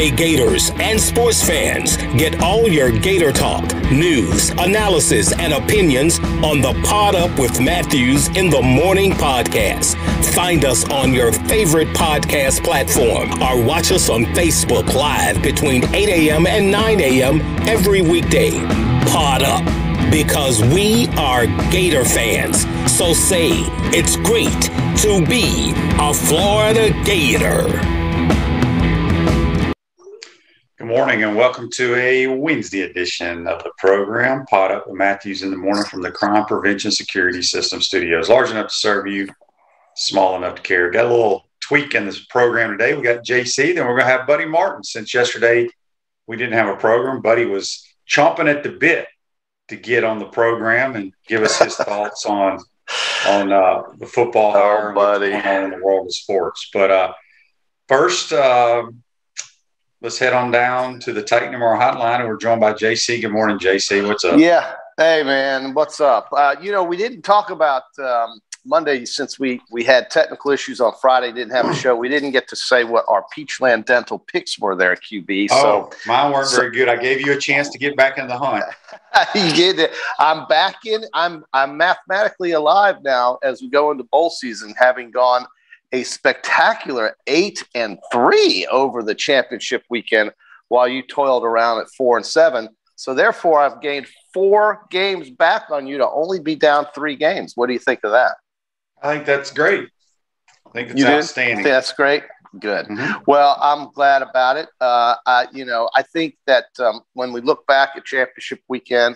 Hey Gators and sports fans, get all your Gator talk, news, analysis, and opinions on the Pod Up with Matthews in the Morning podcast. Find us on your favorite podcast platform or watch us on Facebook Live between 8 a.m. and 9 a.m. every weekday. Pod Up, because we are Gator fans. So say it's great to be a Florida Gator. Good morning and welcome to a Wednesday edition of the program, Pod Up with Matthews in the Morning from the Crime Prevention Security System Studios. Large enough to serve you, small enough to care. Got a little tweak in this program today. We got JC, then we're going to have Buddy Martin. Since yesterday we didn't have a program, Buddy was chomping at the bit to get on the program and give us his thoughts on the football hire and what's going on in the world of sports. But first, let's head on down to the Titan Tomorrow hotline, and we're joined by JC. Good morning, JC. What's up? Yeah. Hey, man. What's up? We didn't talk about Monday since we had technical issues on Friday, didn't have a show. We didn't get to say what our Peachland Dental picks were there, QB. Mine weren't very good. I gave you a chance to get back in the hunt. You did it. I'm back in. I'm mathematically alive now as we go into bowl season, having gone a spectacular 8-3 over the championship weekend while you toiled around at 4-7. So therefore, I've gained 4 games back on you to only be down 3 games. What do you think of that? I think that's great. I think it's outstanding. That's great. Good. Mm-hmm. Well, I'm glad about it. I think that when we look back at championship weekend,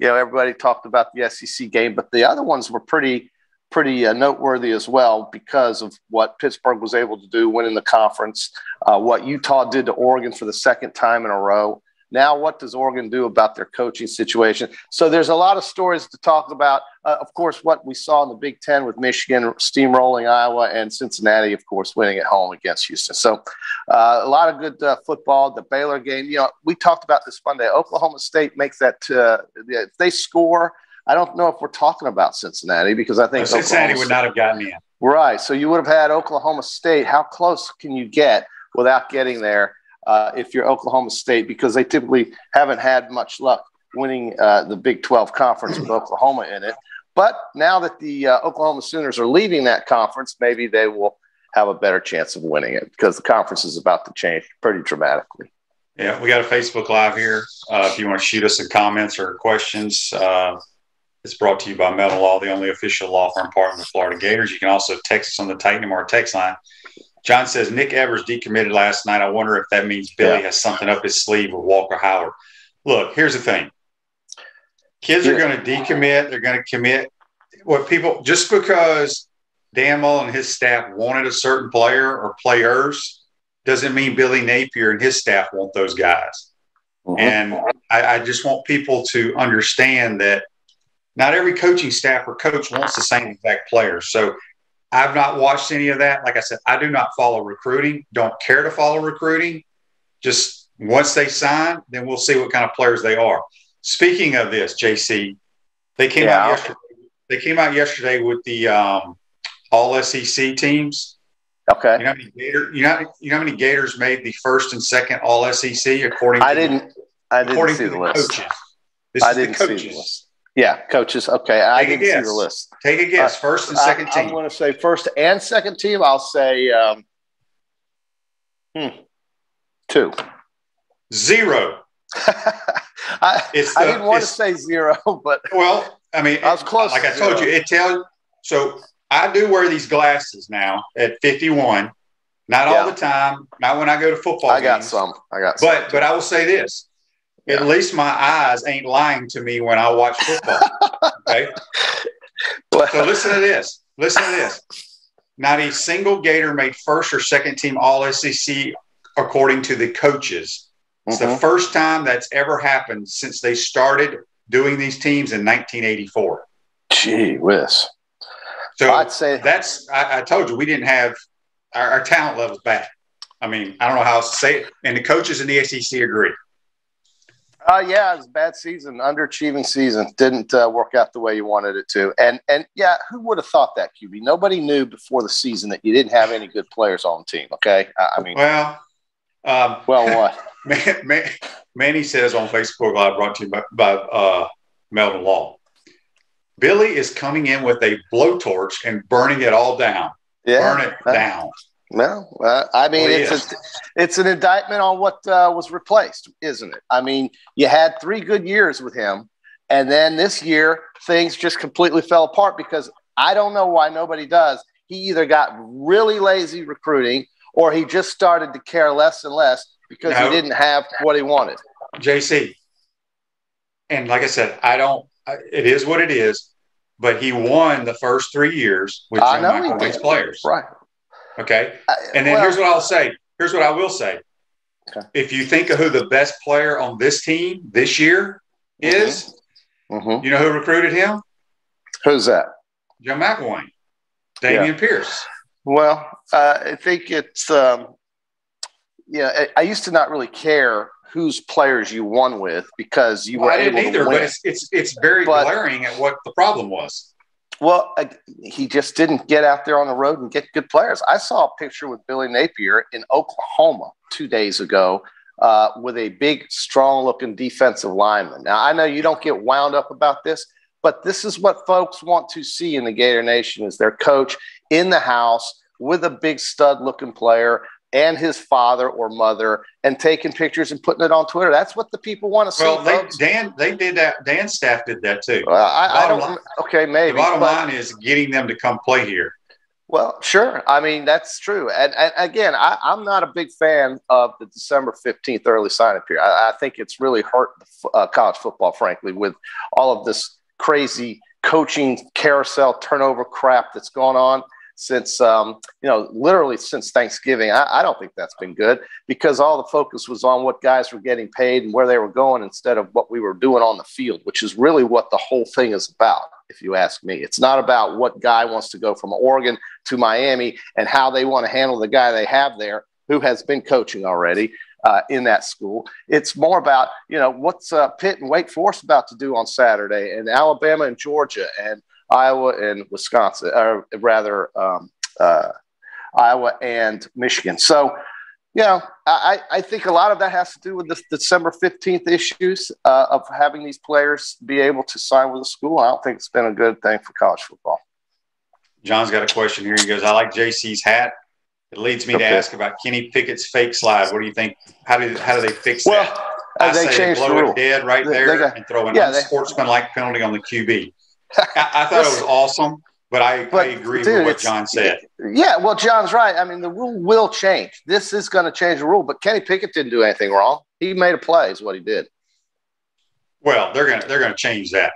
everybody talked about the SEC game, but the other ones were pretty noteworthy as well because of what Pittsburgh was able to do winning the conference, what Utah did to Oregon for the second time in a row. Now, what does Oregon do about their coaching situation? So there's a lot of stories to talk about. Of course, what we saw in the Big Ten with Michigan steamrolling Iowa and Cincinnati, of course, winning at home against Houston. So a lot of good football. The Baylor game, we talked about this Monday. Oklahoma State makes that if they score, I don't know if we're talking about Cincinnati because I think Cincinnati would not have gotten in. Right. So you would have had Oklahoma State. How close can you get without getting there if you're Oklahoma State? Because they typically haven't had much luck winning the Big 12 conference with Oklahoma in it. But now that the Oklahoma Sooners are leaving that conference, maybe they will have a better chance of winning it because the conference is about to change pretty dramatically. Yeah, we got a Facebook Live here. If you want to shoot us some comments or questions, it's brought to you by Metal Law, the only official law firm partner with Florida Gators. You can also text us on the Titan Tomorrow text line. John says, Nick Evers decommitted last night. I wonder if that means Billy has something up his sleeve with Walker Howard. Look, here's the thing. Kids are going to decommit. They're going to commit. Just because Dan Mullen and his staff wanted a certain player or players doesn't mean Billy Napier and his staff want those guys. Mm-hmm. And I just want people to understand that not every coaching staff or coach wants the same exact players. So I've not watched any of that. Like I said, I do not follow recruiting, don't care to follow recruiting. Just once they sign, then we'll see what kind of players they are. Speaking of this, JC, they came out yesterday. They came out yesterday with the all SEC teams. Okay. You know how many Gators made the first and second all SEC according to I didn't see the list. Coaches. I didn't see the list. Yeah, coaches. Okay, I didn't see the list. Take a guess. First and second team. I'm going to say first and second team. I'll say 2. 0. I didn't want to say 0, but I was close. Like I told you, it tells. So I do wear these glasses now at 51. Not all the time. Not when I go to football games. I got some. But I will say this. At least my eyes ain't lying to me when I watch football. Okay. So listen to this. Not a single Gator made first or second team all SEC according to the coaches. It's the first time that's ever happened since they started doing these teams in 1984. Gee whiz. So I'd say I told you we didn't have our talent levels back. I mean, I don't know how else to say it. And the coaches in the SEC agree. Yeah, it was a bad season, underachieving season. Didn't work out the way you wanted it to. And yeah, who would have thought that, QB? Nobody knew before the season that you didn't have any good players on the team, okay? Well, what? Manny says on Facebook Live, brought to you by Melvin Law. Billy is coming in with a blowtorch and burning it all down. Yeah, Burn it down. Well, I mean, it's an indictment on what was replaced, isn't it? I mean, you had 3 good years with him, and then this year things just completely fell apart because I don't know why nobody does. He either got really lazy recruiting or he just started to care less and less because he didn't have what he wanted. JC, and like I said, it is what it is, but he won the first 3 years with Joe McElwain's players. Right. Okay. And then here's what I'll say. Here's what I will say. Okay. If you think of who the best player on this team this year is, you know who recruited him? Who's that? Joe McElwain. Damian Pierce. Well, I think it's I used to not really care whose players you won with because you were able to win. But it's very glaring at what the problem was. Well, he just didn't get out there on the road and get good players. I saw a picture with Billy Napier in Oklahoma 2 days ago with a big, strong-looking defensive lineman. Now, I know you don't get wound up about this, but this is what folks want to see in the Gator Nation is their coach in the house with a big stud-looking player and his father or mother and taking pictures and putting it on Twitter. That's what the people want to see. Well, they did that. Dan's staff did that too. Well, I don't. Okay, maybe. The bottom line is getting them to come play here. Well, sure. I mean, that's true. And again, I'm not a big fan of the December 15th early sign-up period. I think it's really hurt college football, frankly, with all of this crazy coaching carousel turnover crap that's gone on since, literally since Thanksgiving. I don't think that's been good because all the focus was on what guys were getting paid and where they were going instead of what we were doing on the field, which is really what the whole thing is about, if you ask me. It's not about what guy wants to go from Oregon to Miami and how they want to handle the guy they have there who has been coaching already in that school. It's more about, what's Pitt and Wake Forest about to do on Saturday and Alabama and Georgia and Iowa and Wisconsin, or rather Iowa and Michigan. So, I think a lot of that has to do with the December 15th issues of having these players be able to sign with the school. I don't think it's been a good thing for college football. John's got a question here. He goes, I like JC's hat. It leads me to ask about Kenny Pickett's fake slide. What do you think? How do they fix that? I they say changed blow the rule. It dead right there and throw an unsportsmanlike penalty on the QB. I thought it was awesome, but I agree with what John said. Yeah, well, John's right. I mean, the rule will change. This is going to change the rule, but Kenny Pickett didn't do anything wrong. He made a play is what he did. Well, they're gonna change that.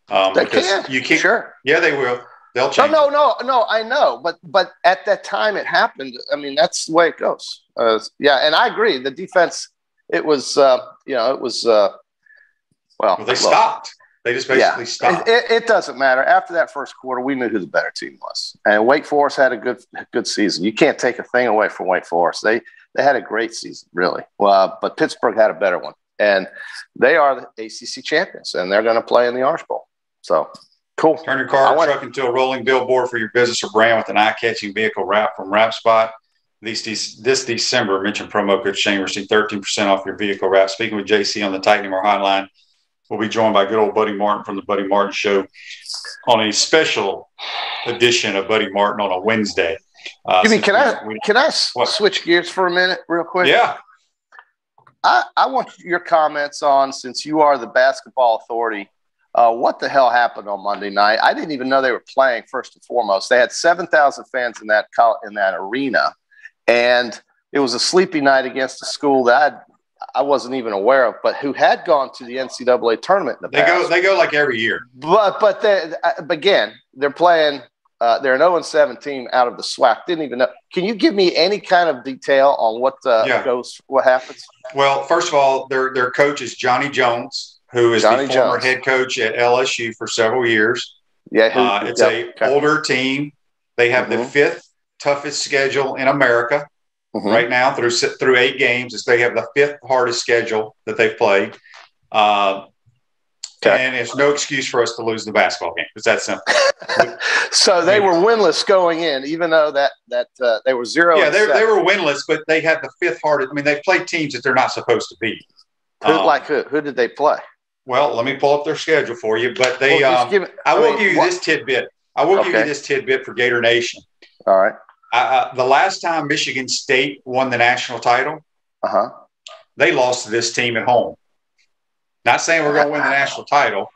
They can. You can't. Sure. Yeah, they will. They'll change. No. I know, but at that time it happened. I mean, that's the way it goes. And I agree. The defense, it was, they stopped. They just basically stopped. It doesn't matter. After that first quarter, we knew who the better team was, and Wake Forest had a good season. You can't take a thing away from Wake Forest. They had a great season, really. Well, but Pittsburgh had a better one, and they are the ACC champions, and they're going to play in the Orange Bowl. So. Cool. Turn your car or truck into a rolling billboard for your business or brand with an eye-catching vehicle wrap from WrapSpot. This December, mention promo code Shane, receive 13% off your vehicle wrap. Speaking with JC on the Tight Anymore hotline, we'll be joined by good old Buddy Martin from the Buddy Martin Show on a special edition of Buddy Martin on a Wednesday. Can I switch gears for a minute real quick? Yeah. I want your comments on, since you are the basketball authority, what the hell happened on Monday night? I didn't even know they were playing, first and foremost. They had 7,000 fans in that arena, and it was a sleepy night against a school that I wasn't even aware of, but who had gone to the NCAA tournament in the past. They go like every year. But again, they're playing they're an 0-7 team out of the SWAC. Didn't even know. Can you give me any kind of detail on what happens? Well, first of all, their coach is Johnny Jones, who is the former head coach at LSU for several years. Yeah, it's an older team. They have the 5th toughest schedule in America right now through 8 games. They have the 5th hardest schedule that they've played. Okay. And it's no excuse for us to lose the basketball game. It's that simple. So they were winless going in, even though that they were 0. Yeah, they were winless, but they had the 5th hardest. I mean, they played teams that they're not supposed to beat. Who did they play? Well, let me pull up their schedule for you. But they, I will give you this tidbit. I will give you this tidbit for Gator Nation. All right. The last time Michigan State won the national title, they lost to this team at home. Not saying we're going to win the national title,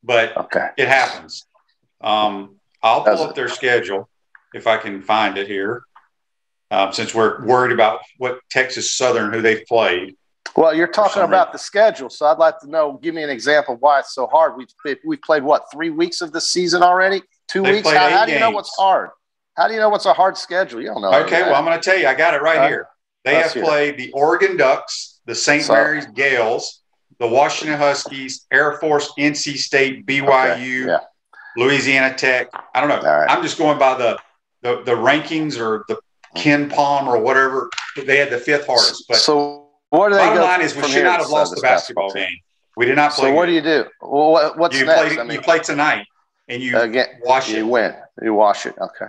but it happens. I'll pull up their schedule if I can find it here, since we're worried about what Texas Southern, who they've played. Well, you're talking about the schedule, so I'd like to know. Give me an example of why it's so hard. We've played what, 3 weeks of the season already? 2 weeks? How do you know what's hard? How do you know what's a hard schedule? You don't know. Okay, well, I'm going to tell you. I got it right here. They have played the Oregon Ducks, the St. Mary's Gales, the Washington Huskies, Air Force, NC State, BYU, Louisiana Tech. I don't know. I'm just going by the rankings or the Ken Palm or whatever. They had the 5th hardest. But so what do they bottom line is we should not have lost the basketball game. We did not play. So what do you do? What's next? You play tonight and you wash it. You win. You wash it. Okay.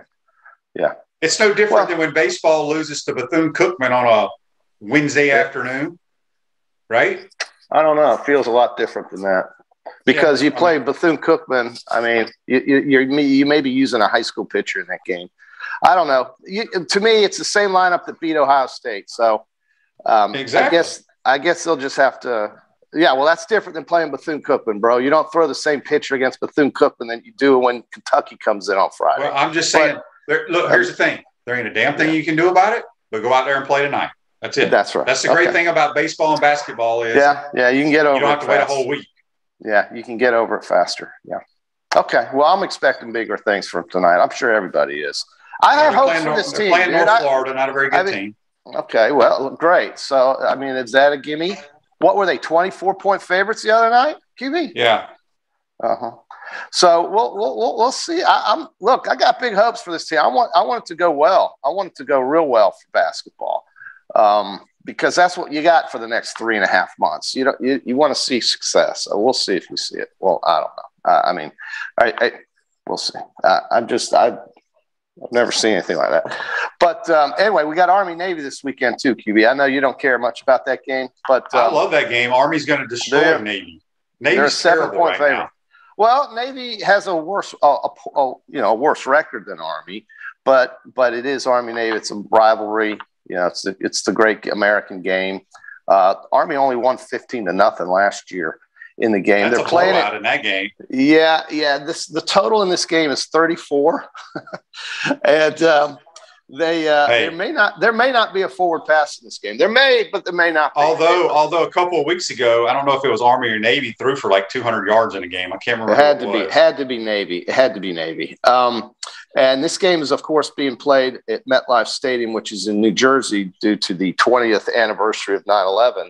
Yeah. It's no different than when baseball loses to Bethune-Cookman on a Wednesday afternoon, right? I don't know. It feels a lot different than that because you play Bethune-Cookman. I mean, you may be using a high school pitcher in that game. I don't know. To me, it's the same lineup that beat Ohio State. So exactly. I guess they'll just have to. Yeah, well, that's different than playing Bethune-Cookman, bro. You don't throw the same pitcher against Bethune-Cookman than you do when Kentucky comes in on Friday. Well, I'm just saying. Look, here's the thing. There ain't a damn thing you can do about it, but go out there and play tonight. That's it. That's right. That's the great thing about baseball and basketball is you can get over it. You don't have to wait a whole week. Yeah, you can get over it faster. Yeah. Okay. Well, I'm expecting bigger things from tonight. I'm sure everybody is. I have hopes for this team. Playing North Florida, not a very good team. Okay. Well, great. So, I mean, is that a gimme? What were they, 24-point favorites the other night, QB? Yeah. So we'll see. I got big hopes for this team. I want it to go well. I want it to go real well for basketball, because that's what you got for the next 3.5 months. You want to see success. So we'll see if we see it. Well, I don't know. We'll see. I've never seen anything like that. But anyway, we got Army Navy this weekend too, QB. I know you don't care much about that game, but I love that game. Army's going to destroy Navy. Navy's they're a 7-point terrible right favorite. now. Well, Navy has a worse record than Army, but it is Army Navy. It's a rivalry. It's the great American game. Army only won 15-0 last year in the game. They're playing it in that game. Yeah. The total in this game is 34, and there may not be a forward pass in this game. There may, but there may not be. Although a couple of weeks ago, I don't know if it was Army or Navy, threw for like 200 yards in a game. I can't remember. It had to be Navy. It had to be Navy. And this game is, of course, being played at MetLife Stadium, which is in New Jersey, due to the 20th anniversary of 9/11.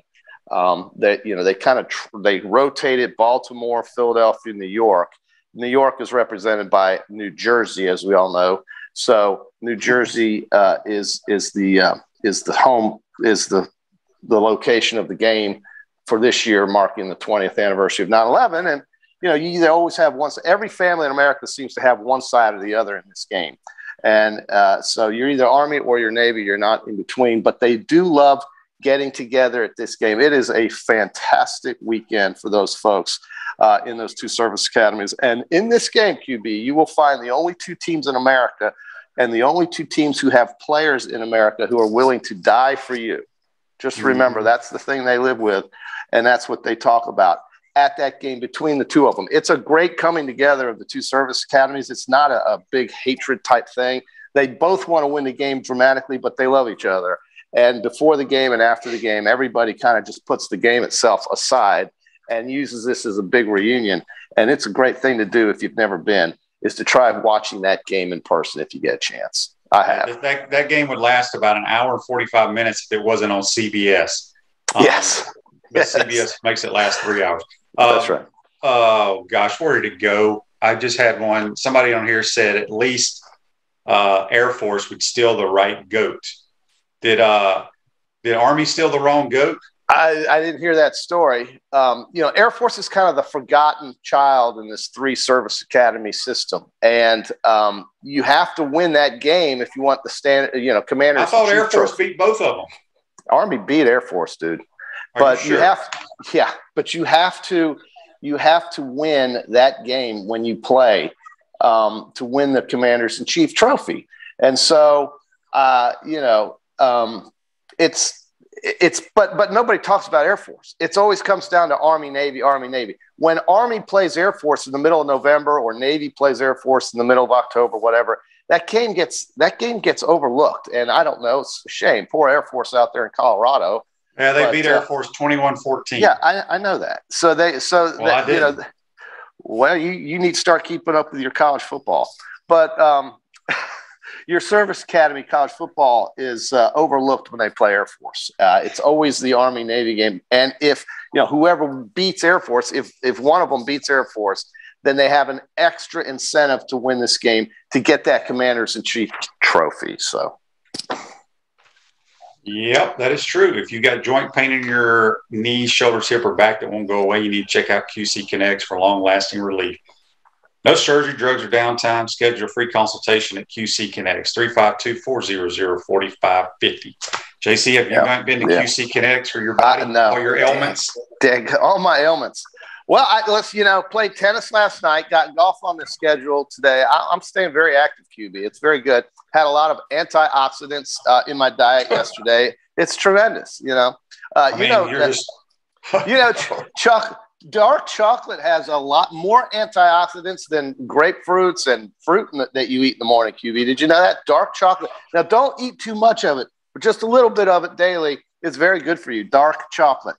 They rotated Baltimore, Philadelphia, New York. New York is represented by New Jersey, as we all know. So New Jersey is the location of the game for this year, marking the 20th anniversary of 9/11. And you either always have one. Every family in America seems to have one side or the other in this game, and so you're either Army or you're Navy. You're not in between. But they do love getting together at this game. It is a fantastic weekend for those folks in those two service academies. And in this game, QB, you will find the only two teams in America and the only two teams who have players in America who are willing to die for you. Just remember, that's the thing they live with, and that's what they talk about at that game between the two of them. It's a great coming together of the two service academies. It's not a big hatred type thing. They both want to win the game dramatically, but they love each other. And before the game and after the game, everybody kind of just puts the game itself aside and uses this as a big reunion. And it's a great thing to do if you've never been, is to try watching that game in person if you get a chance. I have. That game would last about an hour and 45 minutes if it wasn't on CBS. Yes. But CBS makes it last 3 hours. That's right. Oh, gosh, where did it go? I just had one. Somebody on here said at least Air Force would steal the right goat. Did Army steal the wrong goat? I didn't hear that story. Air Force is kind of the forgotten child in this 3 service academy system. And you have to win that game if you want the Commanders. I thought Air Force beat both of them. Army beat Air Force, dude. But you have to win that game when you play to win the Commanders in Chief trophy. And so, but nobody talks about Air Force. It always comes down to Army, Navy, Army, Navy. When Army plays Air Force in the middle of November or Navy plays Air Force in the middle of October, whatever, that game gets overlooked. And I don't know, it's a shame. Poor Air Force out there in Colorado. Yeah, they beat Air Force 21-14. Yeah, I know that. You need to start keeping up with your college football. But your service academy college football is overlooked when they play Air Force. It's always the Army Navy game. And if whoever beats Air Force, if one of them beats Air Force, then they have an extra incentive to win this game to get that Commanders in Chief trophy. So, yep, that is true. If you got joint pain in your knees, shoulders, hip, or back that won't go away, you need to check out QC Kinetics for long-lasting relief. No surgery, drugs, or downtime. Schedule a free consultation at QC Kinetics, 352-400-4550. JC, have you been to QC Kinetics for your body, all your ailments? All my ailments. Well, played tennis last night, got golf on the schedule today. I'm staying very active, QB. It's very good. Had a lot of antioxidants in my diet yesterday. It's tremendous, Dark chocolate has a lot more antioxidants than grapefruits and fruit that you eat in the morning, QB. Did you know that? Dark chocolate. Now, don't eat too much of it, but just a little bit of it daily is very good for you. Dark chocolate.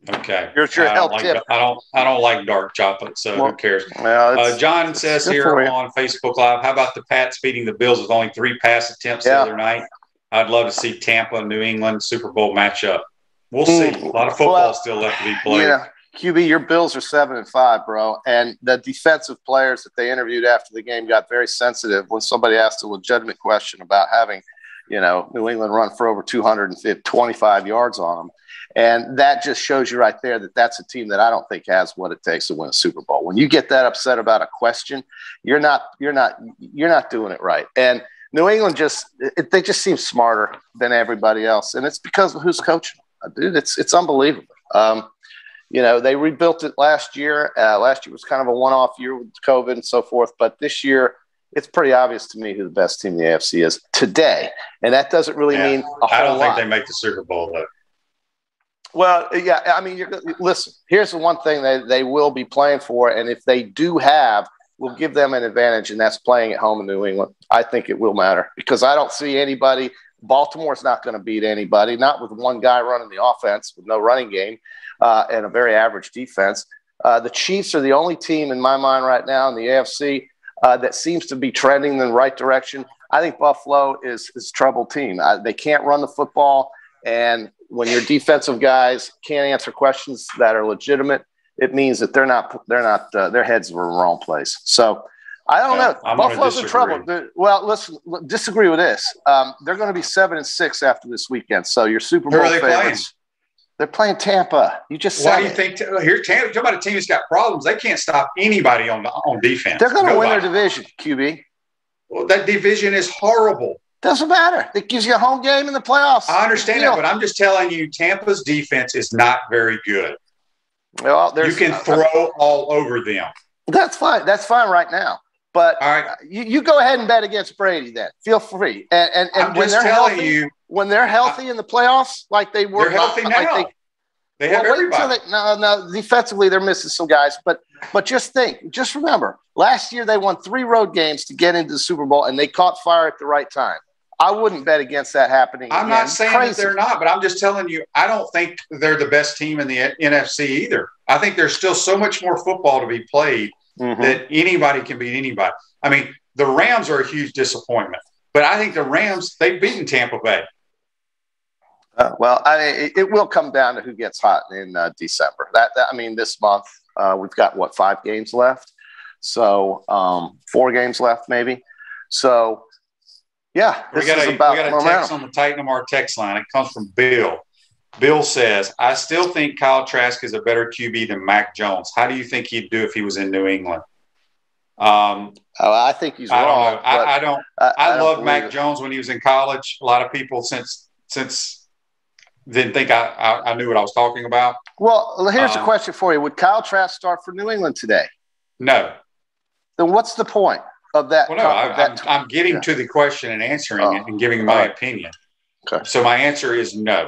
Okay. Here's your health tip. I don't like dark chocolate, so who cares? John says here on Facebook Live, how about the Pats beating the Bills with only 3 pass attempts the other night? I'd love to see Tampa and New England Super Bowl matchup. We'll see. A lot of football still left to be played. QB, your Bills are 7-5, bro. And the defensive players that they interviewed after the game got very sensitive when somebody asked a legitimate question about having, New England run for over 225 yards on them. And that just shows you right there that that's a team that I don't think has what it takes to win a Super Bowl. When you get that upset about a question, you're not doing it right. And New England they just seem smarter than everybody else, and it's because of who's coaching, dude. It's unbelievable. They rebuilt it last year. Last year was kind of a one-off year with COVID and so forth. But this year, it's pretty obvious to me who the best team in the AFC is today. And that doesn't really mean a whole lot. I don't think they make the Super Bowl, though. Well, yeah, I mean, listen, here's the one thing they will be playing for. And if they do we'll give them an advantage, and that's playing at home in New England. I think it will matter because I don't see anybody. Baltimore's not going to beat anybody, not with one guy running the offense with no running game. And a very average defense. The Chiefs are the only team in my mind right now in the AFC that seems to be trending in the right direction. I think Buffalo is a troubled team. They can't run the football, and when your defensive guys can't answer questions that are legitimate, it means that their heads are in the wrong place. So I don't know. Buffalo's in trouble. Well, listen, disagree with this. They're going to be 7-6 after this weekend. So your Super Bowl favorites. They're playing Tampa. You just said. Why do you think here? Tampa, talking about a team that's got problems. They can't stop anybody on defense. They're going to win their division, QB. Well, that division is horrible. Doesn't matter. It gives you a home game in the playoffs. I understand that, but I'm just telling you, Tampa's defense is not very good. Well, you can throw all over them. That's fine. That's fine right now. But all right, you go ahead and bet against Brady then. Feel free. And I'm just telling you. When they're healthy in the playoffs, like they were, they're healthy now. They have everybody. No, defensively they're missing some guys, but just remember, last year they won 3 road games to get into the Super Bowl, and they caught fire at the right time. I wouldn't bet against that happening. I'm not saying that they're not, but I'm just telling you, I don't think they're the best team in the NFC either. I think there's still so much more football to be played that anybody can beat anybody. I mean, the Rams are a huge disappointment, but I think the Rams, they've beaten Tampa Bay. It will come down to who gets hot in December. This month we've got 5 games left, so 4 games left maybe. So, yeah, we got a text on the Titan of our text line. It comes from Bill. Bill says, I still think Kyle Trask is a better QB than Mac Jones. How do you think he'd do if he was in New England? I think he's wrong. I don't. I loved Mac it. Jones when he was in college. A lot of people since didn't think I knew what I was talking about. Well, here's a question for you: would Kyle Trask start for New England today? No. Then what's the point of that? Well, no, I'm getting to the question and answering it and giving my opinion. Okay. So my answer is no.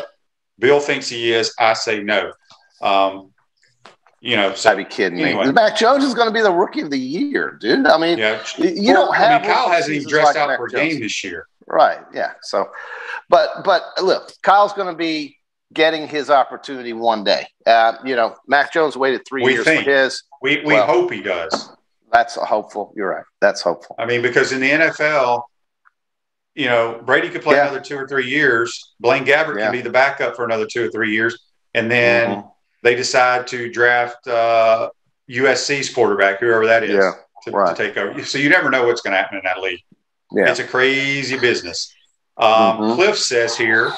Bill thinks he is. I say no. Gotta be kidding anyway. me. Mac Jones is going to be the rookie of the year, dude. I mean, you don't have. Kyle hasn't even dressed like out Mac for a Jones. game this year. Right. Yeah. So, but look, Kyle's going to be getting his opportunity one day. Mac Jones waited 3 years for his. We hope he does. That's hopeful. You're right. That's hopeful. I mean, because in the NFL, Brady could play another 2 or 3 years. Blaine Gabbert can be the backup for another 2 or 3 years, and then they decide to draft USC's quarterback, whoever that is, to take over. So you never know what's going to happen in that league. Yeah. It's a crazy business. Cliff says here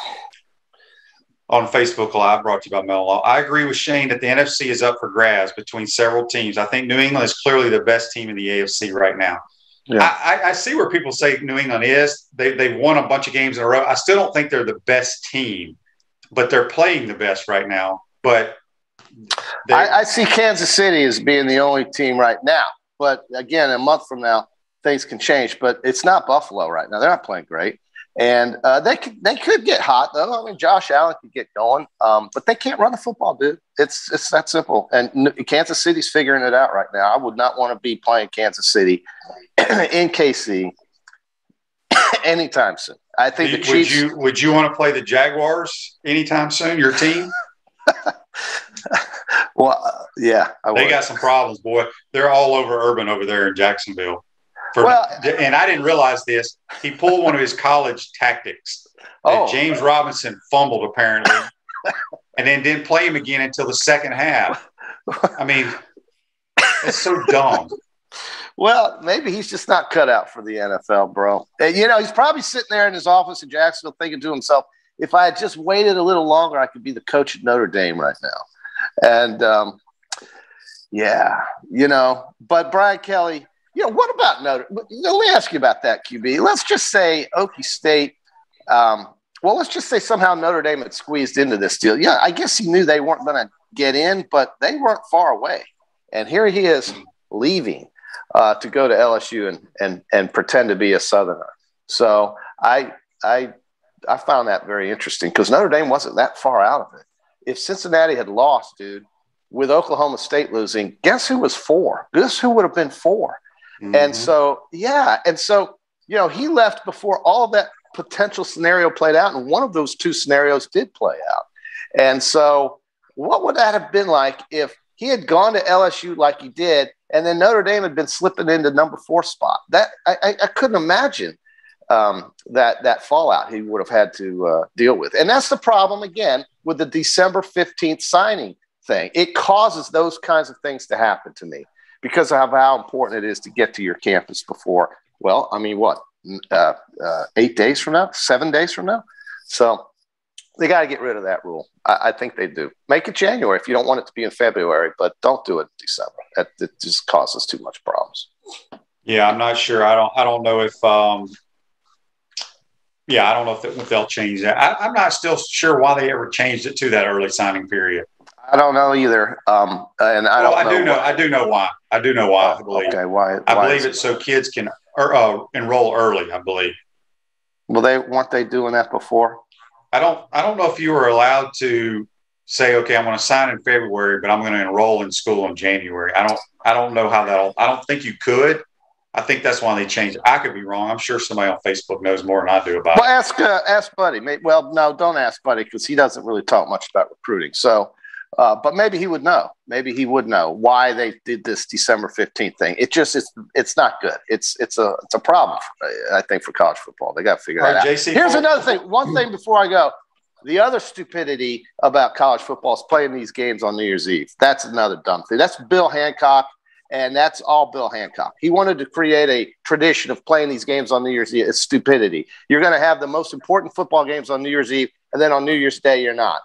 on Facebook Live, brought to you by Mellon Law, I agree with Shane that the NFC is up for grabs between several teams. I think New England is clearly the best team in the AFC right now. Yeah. I see where people say New England is. They've won a bunch of games in a row. I still don't think they're the best team, but they're playing the best right now. But I see Kansas City as being the only team right now. But again, a month from now, things can change. But it's not Buffalo right now. They're not playing great. And they could get hot, though. I mean, Josh Allen could get going. But they can't run the football, dude. It's that simple. And Kansas City's figuring it out right now. I would not want to be playing Kansas City in KC anytime soon. I think the Chiefs. Would you want to play the Jaguars anytime soon, your team? Well, yeah. They got some problems, boy. They're all over Urban over there in Jacksonville. And I didn't realize this. He pulled one of his college tactics that James Robinson fumbled, apparently, and then didn't play him again until the second half. I mean, it's so dumb. Well, maybe he's just not cut out for the NFL, bro. And, he's probably sitting there in his office in Jacksonville thinking to himself, if I had just waited a little longer, I could be the coach at Notre Dame right now. And, but Brian Kelly – what about Notre? Let me ask you about that, QB. Let's just say Okie State. Let's just say somehow Notre Dame had squeezed into this deal. Yeah, I guess he knew they weren't going to get in, but they weren't far away. And here he is leaving to go to LSU and pretend to be a Southerner. So I found that very interesting because Notre Dame wasn't that far out of it. If Cincinnati had lost, dude, with Oklahoma State losing, guess who was 4? Guess who would have been 4? Mm-hmm. And so, he left before all of that potential scenario played out. And one of those 2 scenarios did play out. And so what would that have been like if he had gone to LSU like he did, and then Notre Dame had been slipping into number 4 spot? That I couldn't imagine that fallout he would have had to deal with. And that's the problem, again, with the December 15th signing thing. It causes those kinds of things to happen to me. Because of how important it is to get to your campus before, 8 days from now, 7 days from now? So they got to get rid of that rule. I think they do. Make it January if you don't want it to be in February, but don't do it in December. It just causes too much problems. Yeah, I'm not sure. I don't know if I don't know if they'll change that. I'm not still sure why they ever changed it to that early signing period. I don't know either. I do know why. I believe. Okay, why? I believe it's so kids can enroll early. I believe. Well, weren't they doing that before? I don't know if you were allowed to say, okay, I'm going to sign in February, but I'm going to enroll in school in January. I don't know how I don't think you could. I think that's why they changed it. I could be wrong. I'm sure somebody on Facebook knows more than I do about it. Well, ask Buddy. Well, no, don't ask Buddy because he doesn't really talk much about recruiting. So. But maybe he would know. Maybe he would know why they did this December 15th thing. It's not good. It's a problem. I think for college football, they got to figure that out. Here's another thing. One thing before I go, the other stupidity about college football is playing these games on New Year's Eve. That's another dumb thing. That's Bill Hancock, and that's all Bill Hancock. He wanted to create a tradition of playing these games on New Year's Eve. It's stupidity. You're going to have the most important football games on New Year's Eve, and then on New Year's Day, you're not.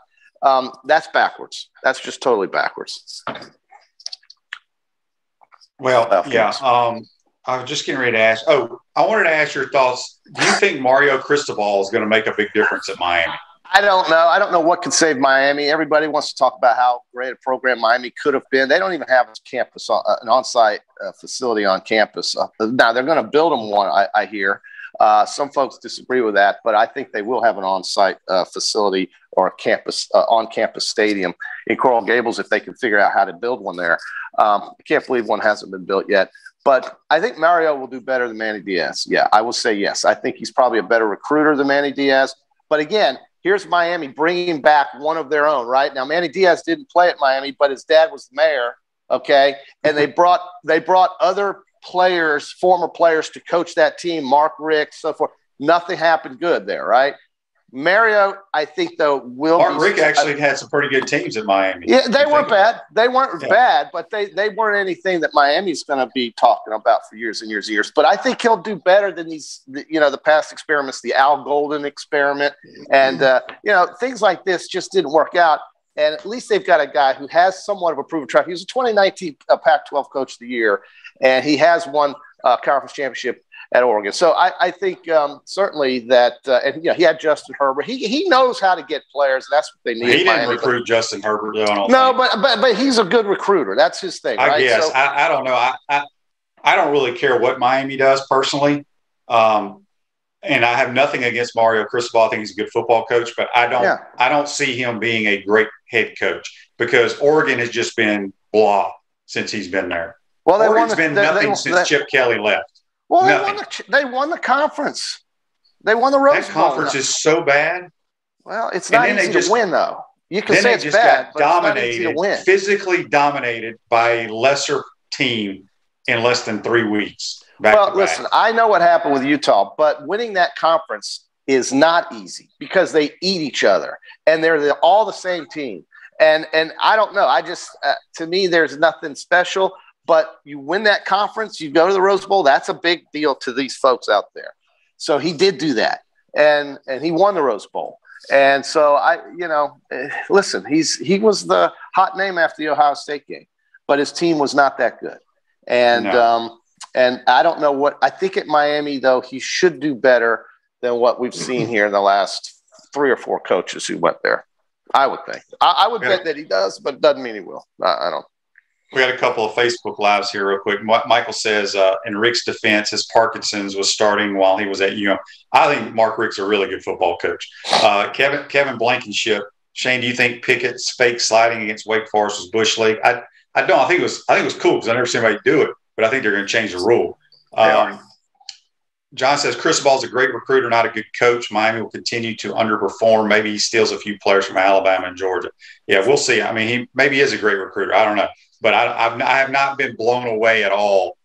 That's backwards. That's just totally backwards. Well, yeah. I was just getting ready to ask. Oh, I wanted to ask your thoughts. Do you think Mario Cristobal is going to make a big difference at Miami? I don't know. I don't know what could save Miami. Everybody wants to talk about how great a program Miami could have been. They don't even have an on-site facility on campus. Now, they're going to build them one, I hear. Some folks disagree with that, but I think they will have an on-site facility or a campus on-campus stadium in Coral Gables if they can figure out how to build one there. I can't believe one hasn't been built yet. But I think Mario will do better than Manny Diaz. Yeah, I will say yes. I think he's probably a better recruiter than Manny Diaz. But again, here's Miami bringing back one of their own, right? Now, Manny Diaz didn't play at Miami, but his dad was the mayor, okay? And they brought other players, former players, to coach that team, Mark Rick, so forth. Nothing happened good there, right? Mario, I think, though, Mark Rick actually had some pretty good teams at Miami. Yeah, they weren't bad. They weren't bad, but they weren't anything that Miami's going to be talking about for years and years and years. But I think he'll do better than the past experiments, the Al Golden experiment, and things like this just didn't work out. And at least they've got a guy who has somewhat of a proven track. He was a 2019 Pac-12 Coach of the Year, and he has won conference championship at Oregon. So I think certainly that, he had Justin Herbert. He knows how to get players. And that's what they need. He didn't recruit Justin Herbert, though. No, but he's a good recruiter. That's his thing, right? I guess. So, I don't know. I don't really care what Miami does personally. And I have nothing against Mario Cristobal. I think he's a good football coach, but I don't see him being a great head coach because Oregon has just been blah since he's been there. Well, Oregon's been nothing since Chip Kelly left. Well, they won the conference. They won the Rose Bowl. That conference is so bad. Well, it's not easy to win, though. You can say it's bad, but dominated, it's not easy to win. Physically dominated by a lesser team in less than 3 weeks. Listen, I know what happened with Utah, but winning that conference is not easy because they eat each other, and they're all the same team. And I don't know. I just to me, there's nothing special. But you win that conference, you go to the Rose Bowl. That's a big deal to these folks out there. So he did do that, and he won the Rose Bowl. And so listen, he was the hot name after the Ohio State game, but his team was not that good. And and I don't know what I think at Miami though he should do better than what we've seen here in the last 3 or 4 coaches who went there. I would think. I would bet that he does, but doesn't mean he will. I don't. We got a couple of Facebook Lives here real quick. Michael says, in Rick's defense, his Parkinson's was starting while he was at UM. I think Mark Rick's a really good football coach. Kevin Blankenship, Shane, do you think Pickett's fake sliding against Wake Forest was Bush League? I don't. I think it was cool because I never seen anybody do it, but I think they're going to change the rule. John says, Cristobal's a great recruiter, not a good coach. Miami will continue to underperform. Maybe he steals a few players from Alabama and Georgia. Yeah, we'll see. I mean, he maybe is a great recruiter. I don't know. But I have not been blown away at all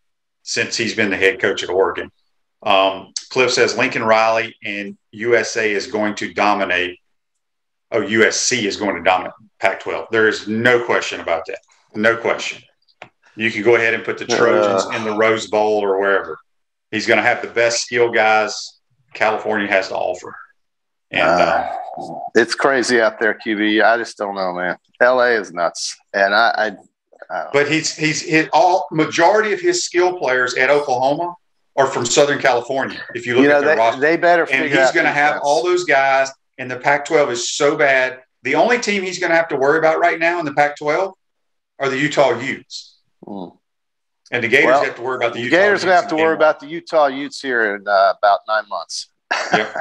since he's been the head coach at Oregon. Cliff says Lincoln Riley and USA is going to dominate. Oh, USC is going to dominate Pac-12. There is no question about that. No question. You can go ahead and put the Trojans in the Rose Bowl or wherever. He's going to have the best skill guys California has to offer. And it's crazy out there, QB. I just don't know, man. LA is nuts. And but he's majority of his skill players at Oklahoma are from Southern California. If you look at their roster, they better figure out. And he's going to have all those guys, and the Pac-12 is so bad. The only team he's going to have to worry about right now in the Pac-12 are the Utah Utes. And the Gators have to worry about the Utah Utes. Gators going to have to worry about the Utah Utes here in about 9 months. Yep.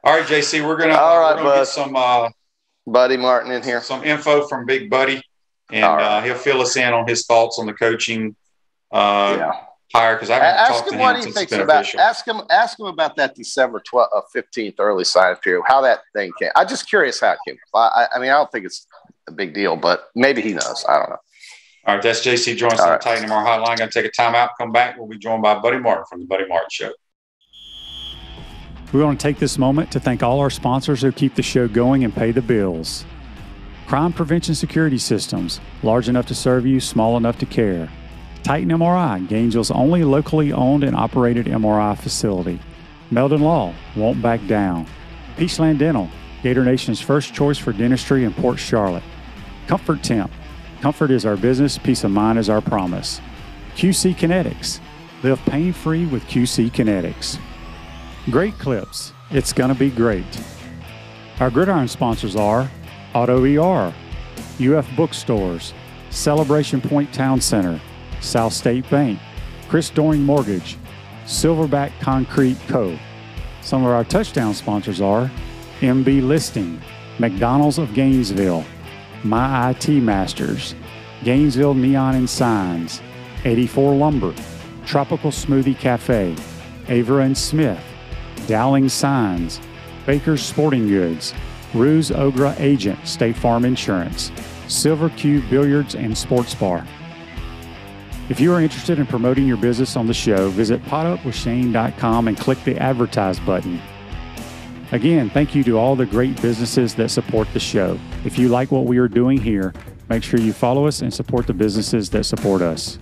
All right, JC, we're going to get some Buddy Martin in here. Some info from Big Buddy. And he'll fill us in on his thoughts on the coaching hire because I haven't talked to him since it's been official. Ask him about that December 15th early sign period, how that thing came. I'm just curious how it came. I mean, I don't think it's a big deal, but maybe he knows. I don't know. All right, that's JC Jones on the Titan MR Hotline. Going to take a timeout, come back. We'll be joined by Buddy Martin from the Buddy Martin Show. We want to take this moment to thank all our sponsors who keep the show going and pay the bills. Crime Prevention Security Systems, large enough to serve you, small enough to care. Titan MRI, Gainesville's only locally owned and operated MRI facility. Meldon Law, won't back down. Peachland Dental, Gator Nation's first choice for dentistry in Port Charlotte. Comfort Temp. Comfort is our business, peace of mind is our promise. QC Kinetics. Live pain-free with QC Kinetics. Great Clips. It's gonna be great. Our Gridiron sponsors are Auto ER, UF Bookstores, Celebration Point Town Center, South State Bank, Chris Doring Mortgage, Silverback Concrete Co. Some of our touchdown sponsors are MB Listing, McDonald's of Gainesville, My IT Masters, Gainesville Neon and Signs, 84 Lumber, Tropical Smoothie Cafe, Avra and Smith, Dowling Signs, Baker's Sporting Goods, Ruse Ogra Agent, State Farm Insurance, Silver Cube Billiards and Sports Bar. If you are interested in promoting your business on the show, visit potupwithshane.com and click the advertise button. Again, thank you to all the great businesses that support the show. If you like what we are doing here, make sure you follow us and support the businesses that support us.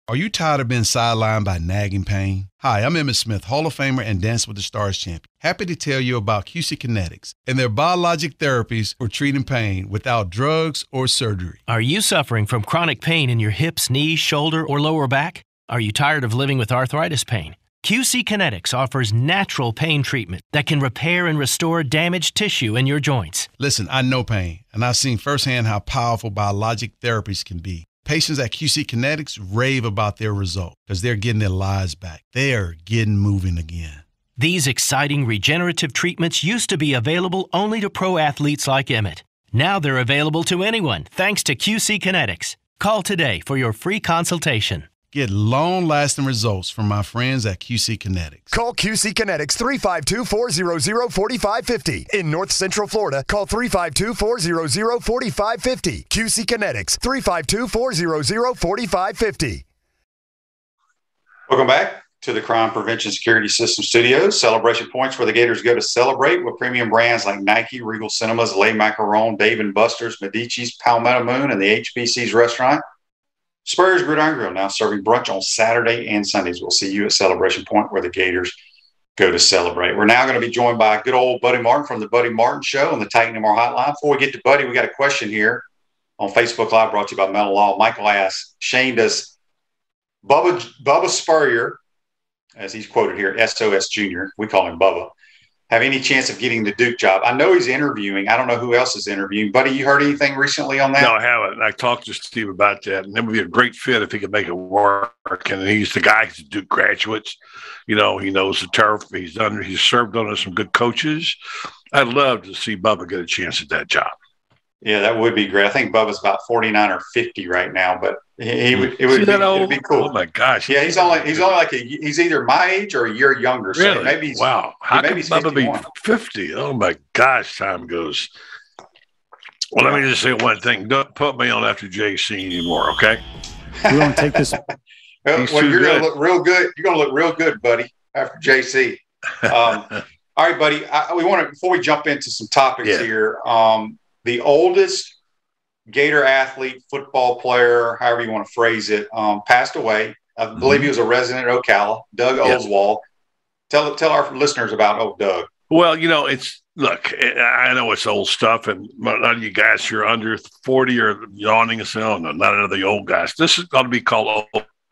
Are you tired of being sidelined by nagging pain? Hi, I'm Emmitt Smith, Hall of Famer and Dance with the Stars champion. Happy to tell you about QC Kinetics and their biologic therapies for treating pain without drugs or surgery. Are you suffering from chronic pain in your hips, knees, shoulder, or lower back? Are you tired of living with arthritis pain? QC Kinetics offers natural pain treatment that can repair and restore damaged tissue in your joints. Listen, I know pain, and I've seen firsthand how powerful biologic therapies can be. Patients at QC Kinetics rave about their result because they're getting their lives back. They're getting moving again. These exciting regenerative treatments used to be available only to pro athletes like Emmitt. Now they're available to anyone thanks to QC Kinetics. Call today for your free consultation. Get long-lasting results from my friends at QC Kinetics. Call QC Kinetics 352-400-4550. In North Central Florida, call 352-400-4550. QC Kinetics 352-400-4550. Welcome back to the Crime Prevention Security System Studios. Celebration points where the Gators go to celebrate with premium brands like Nike, Regal Cinemas, Le Macaron, Dave & Buster's, Medici's, Palmetto Moon, and the HBC's restaurant. Spurrier's Gridiron Grill now serving brunch on Saturday and Sundays. We'll see you at Celebration Point where the Gators go to celebrate. We're now going to be joined by good old Buddy Martin from the Buddy Martin Show on the Titan MR Hotline. Before we get to Buddy, we got a question here on Facebook Live brought to you by Mental Law. Michael asks, Shane, does Bubba Spurrier, as he's quoted here, SOS Jr., we call him Bubba, have any chance of getting the Duke job? I know he's interviewing. I don't know who else is interviewing. Buddy, you heard anything recently on that? No, I haven't. I talked to Steve about that, and it would be a great fit if he could make it work. And he's the guy. He's a Duke graduate. You know, he knows the turf. He's served under some good coaches. I'd love to see Bubba get a chance at that job. Yeah, that would be great. I think Bubba's about 49 or 50 right now, but it'd be cool. Oh my gosh! Yeah, he's only like he's either my age or a year younger. So really? maybe he's, wow. How maybe can Bubba 51. be 50? Oh my gosh! Time goes. Well, let me just say one thing. Don't put me on after JC anymore, okay? We're going to take this. Well, you're going to look real good. You're going to look real good, buddy, after JC. All right, buddy. We want to, before we jump into some topics here, the oldest Gator athlete, football player, however you want to phrase it, passed away. I believe he was a resident of Ocala, Doug Oswald. Tell our listeners about old Doug. Well, you know, look, I know it's old stuff, and none of you guys who are under 40 are yawning and saying, oh, no, not another old guys. This is going to be called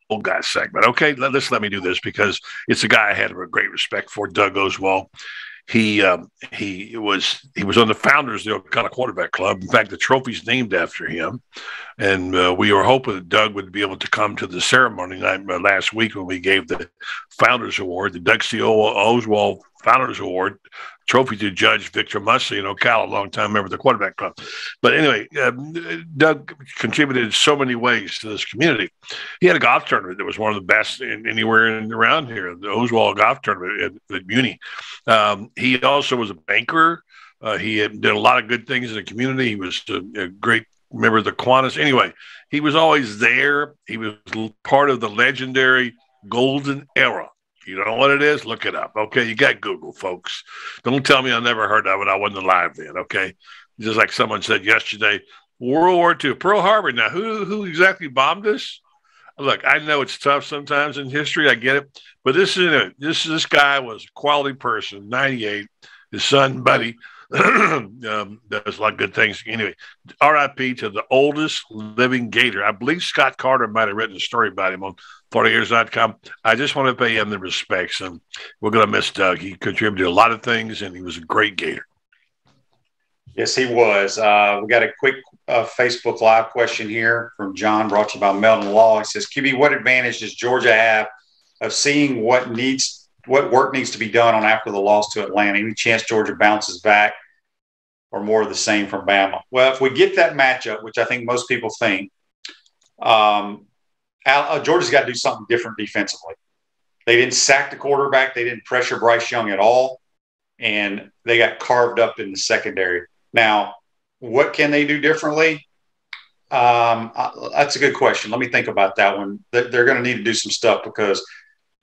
old guys segment. Okay, let me do this because it's a guy I had a great respect for, Doug Oswald. He was on the founders of the Ocala Quarterback Club. In fact, the trophy's named after him. And we were hoping that Doug would be able to come to the ceremony last week when we gave the Founders Award, the Doug C. Oswald Founders Award trophy to Judge Victor Mussey in Ocala, a long-time member of the Quarterback Club. But anyway, Doug contributed in so many ways to this community. He had a golf tournament that was one of the best anywhere around here, the Oswald Golf Tournament at Muni. He also was a banker. He did a lot of good things in the community. He was a great member of the Kiwanis. Anyway, he was always there. He was part of the legendary Golden Era. You know what it is? Look it up. Okay, you got Google, folks. Don't tell me I never heard of it. I wasn't alive then. Okay, just like someone said yesterday, World War II, Pearl Harbor. Now, who exactly bombed us? Look, I know it's tough sometimes in history. I get it, but this guy was a quality person. 98, his son Buddy does a lot of good things. Anyway, R.I.P. to the oldest living Gator. I believe Scott Carter might have written a story about him on 40years.com. I just want to pay him the respects, and we're going to miss Doug. He contributed a lot of things, and he was a great Gator. Yes, he was. We got a quick Facebook Live question here from John, brought to you by Melton Law. He says, QB, what advantage does Georgia have of seeing what work needs to be done on after the loss to Atlanta? Any chance Georgia bounces back or more of the same from Bama? Well, if we get that matchup, which I think most people think, Georgia's got to do something different defensively. They didn't sack the quarterback. They didn't pressure Bryce Young at all, and they got carved up in the secondary. Now, what can they do differently? That's a good question. Let me think about that one. They're going to need to do some stuff because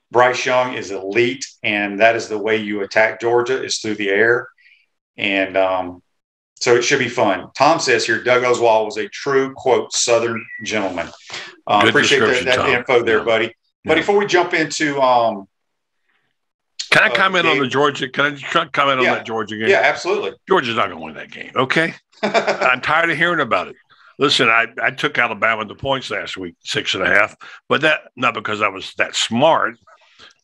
Bryce Young is elite, and that is the way you attack Georgia is through the air. And so it should be fun. Tom says here, Doug Oswald was a true, quote, Southern gentleman. Appreciate that info there, buddy. But before we jump into can I comment on the Georgia? Can I comment on that Georgia game? Yeah, absolutely. Georgia's not going to win that game, okay? I'm tired of hearing about it. Listen, I took Alabama in the points last week, 6.5, but that not because I was that smart.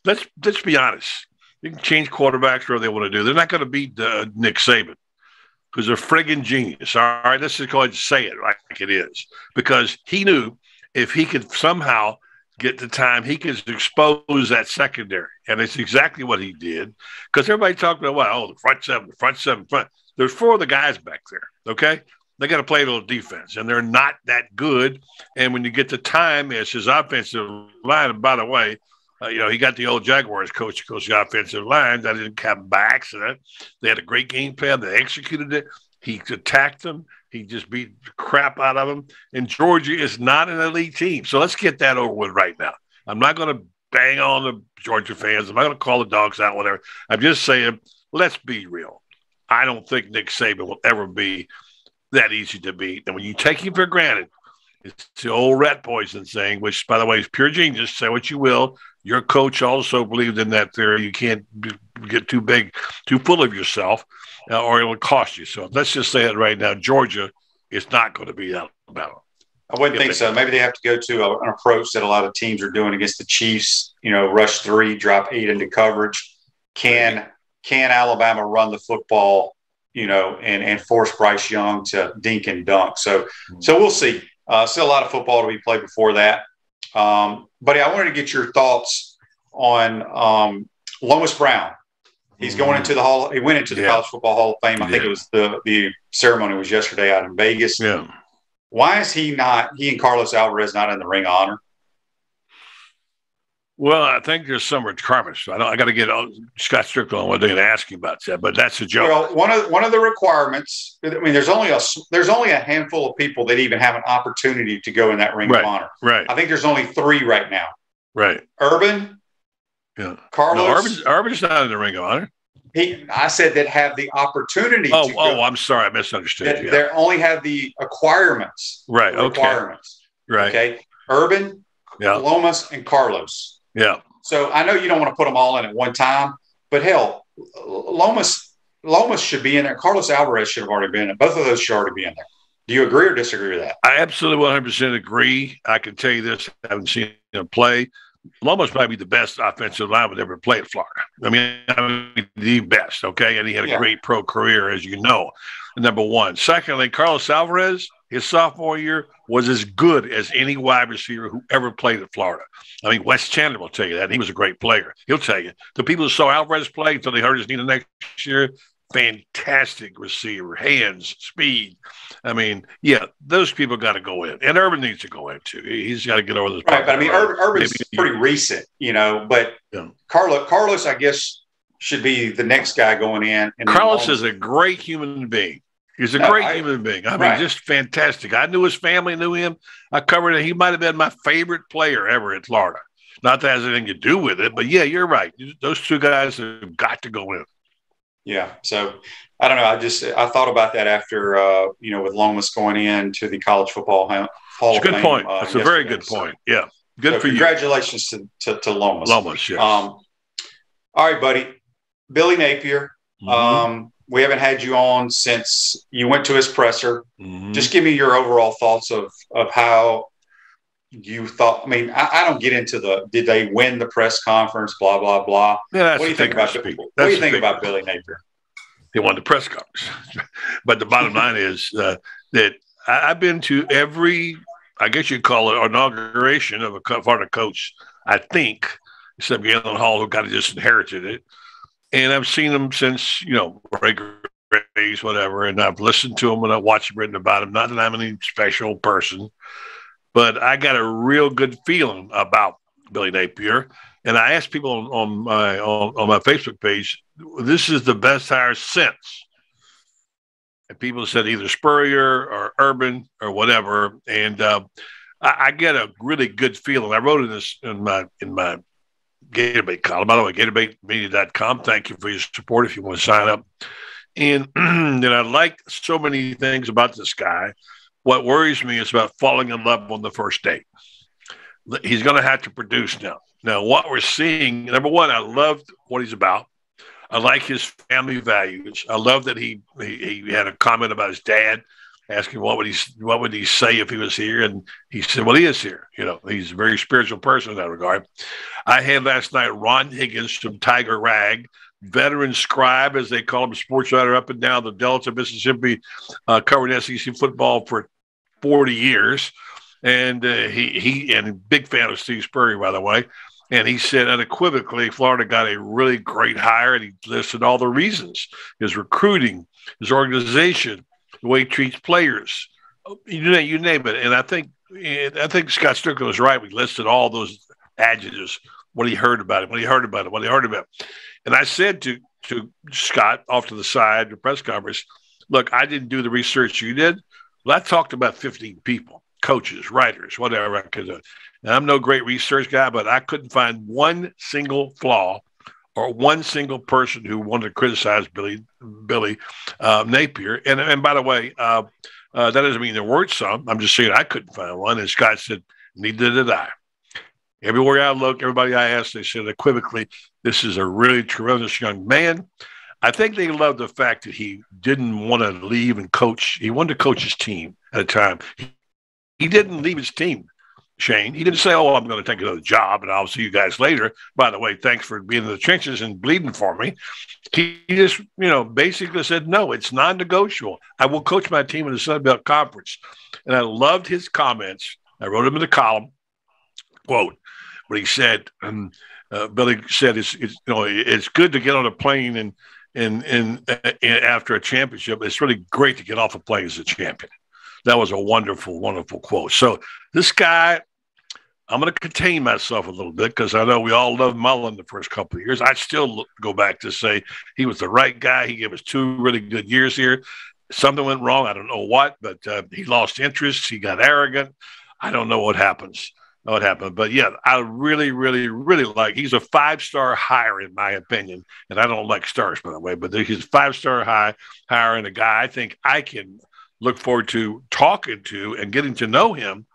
Let's be honest. You can change quarterbacks whatever they want to do. They're not going to beat Nick Saban because they're friggin' genius. All right, let's just go ahead and say it like it is because he knew if he could somehow get the time, he could expose that secondary. And it's exactly what he did because everybody talked about, the front seven. There's 4 of the guys back there, okay? They got to play a little defense, and they're not that good. And when you get the time, it's his offensive line. And by the way, he got the old Jaguars coach who coached the offensive line. That didn't happen by accident. They had a great game plan. They executed it. He attacked them. He just beat the crap out of them. And Georgia is not an elite team. So let's get that over with right now. I'm not going to bang on the Georgia fans. I'm not going to call the dogs out, whatever. I'm just saying, let's be real. I don't think Nick Saban will ever be that easy to beat. And when you take him for granted, it's the old rat poison thing, which, by the way, is pure genius. Say what you will. Your coach also believed in that theory. You can't get too big, too full of yourself, or it will cost you. So let's just say it right now. Georgia is not going to be Alabama. I wouldn't think so. Maybe they have to go to an approach that a lot of teams are doing against the Chiefs, rush 3, drop 8 into coverage. Can Alabama run the football, and force Bryce Young to dink and dunk? So we'll see. Still a lot of football to be played before that. Buddy, I wanted to get your thoughts on Lomas Brown. He's going into the Hall. He went into the College Football Hall of Fame. I think it was the ceremony was yesterday out in Vegas. Yeah. Why is he and Carlos Alvarez not in the Ring of Honor? Well, I think there's some requirements. I got to get Scott Strickland on what they're going to ask you about that, but that's a joke. Well, one of the requirements. I mean, there's only a handful of people that even have an opportunity to go in that Ring of Honor. Right. I think there's only 3 right now. Right. Urban. Yeah. Carlos. No, Urban's not in the Ring of Honor. I said that have the opportunity to go. Oh, I'm sorry. I misunderstood. They only have the acquirements. Right. Requirements. Right. Okay. Urban, Lomas, and Carlos. Yeah. So I know you don't want to put them all in at one time, but hell, Lomas should be in there. Carlos Alvarez should have already been in. Both of those should already be in there. Do you agree or disagree with that? I absolutely 100% agree. I can tell you this. I haven't seen him play. Lomas might be the best offensive lineman ever played at Florida. I mean, the best, okay? And he had a great pro career, as you know, number one. Secondly, Carlos Alvarez, his sophomore year, was as good as any wide receiver who ever played at Florida. I mean, Wes Chandler will tell you that. He was a great player. He'll tell you. The people who saw Alvarez play until they hurt his knee the next year, fantastic receiver, hands, speed. I mean, those people got to go in. And Urban needs to go in, too. He's got to get over this. Right, but I mean, Urban's pretty recent, but Carlos, I guess, should be the next guy going in. And Carlos is a great human being. He's a great human being. I mean, just fantastic. I knew his family, knew him. I covered it. He might have been my favorite player ever in Florida. Not that has anything to do with it, but you're right. Those 2 guys have got to go in. Yeah. So I don't know. I thought about that after, with Lomas going in to the College Football Hall of Fame. It's a good point. That's a very good point. Yeah. Good so for you. Congratulations to Lomas. Lomas, yes. All right, buddy. Billy Napier. Mm-hmm. We haven't had you on since you went to his presser. Mm-hmm. Just give me your overall thoughts of how you thought. I mean, I don't get into did they win the press conference, blah, blah, blah. Yeah, what do you think about Billy Napier? He won the press conference. But the bottom line is that I've been to every, I guess you'd call it, inauguration of a Florida coach, I think, except Galen Hall, who kind of just inherited it. And I've seen them since, Ray Grace, whatever, and I've listened to them and I've watched them written about them. Not that I'm any special person, but I got a real good feeling about Billy Napier. And I asked people on my Facebook page, this is the best hire since. And people said either Spurrier or Urban or whatever. And I get a really good feeling. I wrote in my Gator Bait column. By the way, GatorBaitMedia.com. Thank you for your support if you want to sign up. And I like so many things about this guy. What worries me is about falling in love on the first date. He's going to have to produce now. Now, what we're seeing, number one, I loved what he's about. I like his family values. I love that he had a comment about his dad, asking what would he say if he was here, and he said, well, he is here. He's a very spiritual person in that regard. I had last night Ron Higgins from Tiger Rag, veteran scribe, as they call him, sports writer up and down the Delta, Mississippi, covering SEC football for 40 years. And he a big fan of Steve Spurrier, by the way. And he said unequivocally, Florida got a really great hire, and he listed all the reasons: his recruiting, his organization, the way he treats players, you name it. And I think Scott Strickland was right. We listed all those adjectives, what he heard about it. And I said to Scott off to the side, the press conference, look, I didn't do the research you did. Well, I talked to about 15 people, coaches, writers, whatever I could do. And I'm no great research guy, but I couldn't find one single flaw or one single person who wanted to criticize Billy Napier. And by the way, that doesn't mean there weren't some. I'm just saying I couldn't find one. And Scott said, neither did I. Everywhere I looked, everybody I asked, they said equivocally, this is a really tremendous young man. I think they loved the fact that he didn't want to leave and coach. He wanted to coach his team at a time. He didn't leave his team, Shane. He didn't say, oh, I'm going to take another job and I'll see you guys later. By the way, thanks for being in the trenches and bleeding for me. He just, basically said, no, it's non-negotiable. I will coach my team in the Sun Belt Conference. And I loved his comments. I wrote him in the column, quote, but he said, Billy said, it's good to get on a plane and after a championship. It's really great to get off a plane as a champion. That was a wonderful, wonderful quote. So this guy, I'm going to contain myself a little bit because I know we all loved Mullen the first couple of years. I still go back to say he was the right guy. He gave us 2 really good years here. Something went wrong. I don't know what, but he lost interest. He got arrogant. I don't know what happens. But yeah, I really, really, really like. He's a 5-star hire in my opinion, and I don't like stars, by the way. But he's a 5-star hire and a guy I think I can look forward to talking to and getting to know him,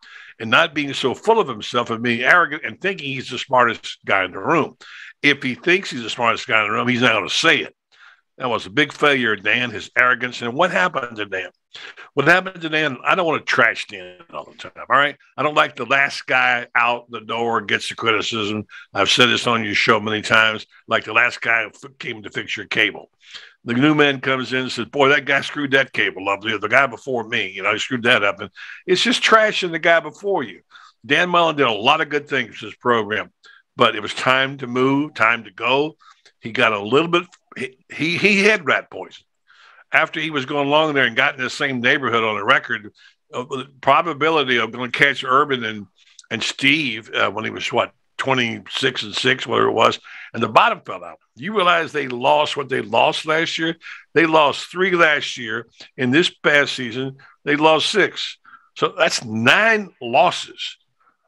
and not being so full of himself and being arrogant and thinking he's the smartest guy in the room. If he thinks he's the smartest guy in the room, he's not going to say it. That was a big failure, Dan, his arrogance. And what happened to Dan? What happened to Dan, I don't want to trash Dan all the time, all right? I don't like the last guy out the door gets the criticism. I've said this on your show many times, like the last guy who came to fix your cable. The new man comes in and says, boy, that guy screwed that cable up. The guy before me, he screwed that up. And it's just trashing the guy before you. Dan Mullen did a lot of good things for this program, but it was time to move, time to go. He got a little bit, he had rat poison. After he was going along there and got in the same neighborhood on the record, the probability of going to catch Urban and Steve when he was, 26-6, whatever it was, and the bottom fell out. You realize they lost what they lost last year? They lost 3 last year. In this past season, they lost 6. So that's 9 losses.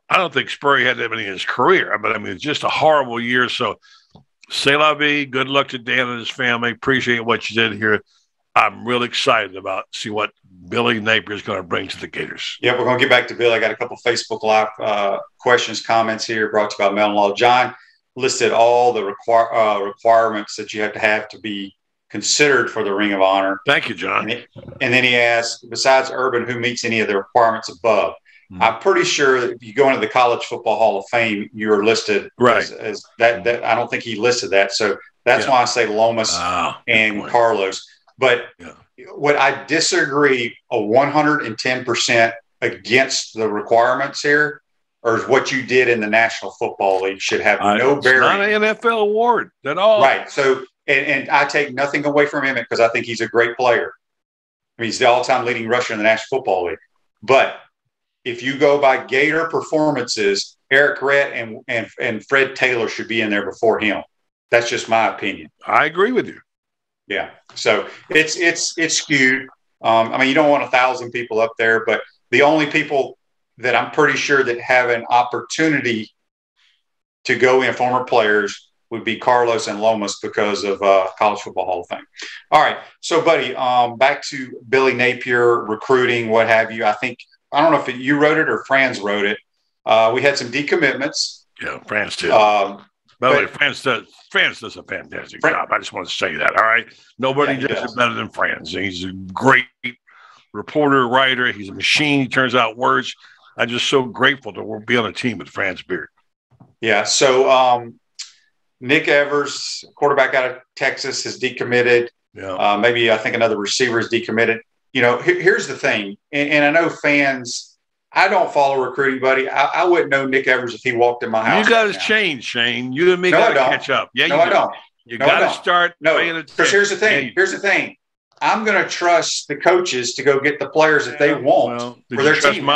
I don't think Spurrier had that many in his career, but it's just a horrible year. So, c'est la vie. Good luck to Dan and his family. Appreciate what you did here. I'm really excited about see what Billy Napier is going to bring to the Gators? Yeah, we're going to get back to Bill. I got a couple of Facebook Live questions, comments here brought to you by Melon Law. John listed all the requirements that you have to be considered for the Ring of Honor. Thank you, John. And then he asked, besides Urban, who meets any of the requirements above? Mm-hmm. I'm pretty sure that if you go into the College Football Hall of Fame, you're listed as that. I don't think he listed that. So that's why I say Lomas and Carlos. But what I disagree 110% against the requirements here, or what you did in the National Football League, should have no bearing. It's not an NFL award at all. Right. So, and I take nothing away from him because I think he's a great player. I mean, he's the all-time leading rusher in the National Football League. But if you go by Gator performances, Eric Rhett and Fred Taylor should be in there before him. That's just my opinion. I agree with you. Yeah. So it's skewed. I mean, you don't want 1,000 people up there, but the only people that I'm pretty sure that have an opportunity to go in, former players, would be Carlos and Lomas because of College Football Hall of Fame. All right. So, buddy, back to Billy Napier, recruiting, what have you. I don't know if you wrote it or Franz wrote it. We had some decommitments. Yeah, Franz did. By the way, France does a fantastic job. I just want to say that. All right. Nobody does it better than Franz. He's a great reporter, writer. He's a machine. He turns out words. I'm just so grateful to be on a team with Franz Beard. Yeah. So Nick Evers, quarterback out of Texas, has decommitted. Yeah. Maybe I think another receiver is decommitted. You know, here's the thing. And I know fans – I don't follow recruiting, buddy. I wouldn't know Nick Evers if he walked in my house. You got to change, Shane. You and me got to catch up. Yeah, I don't. You got to start paying attention. Because here's the thing. Here's the thing. I'm going to trust the coaches to go get the players that they want for their team.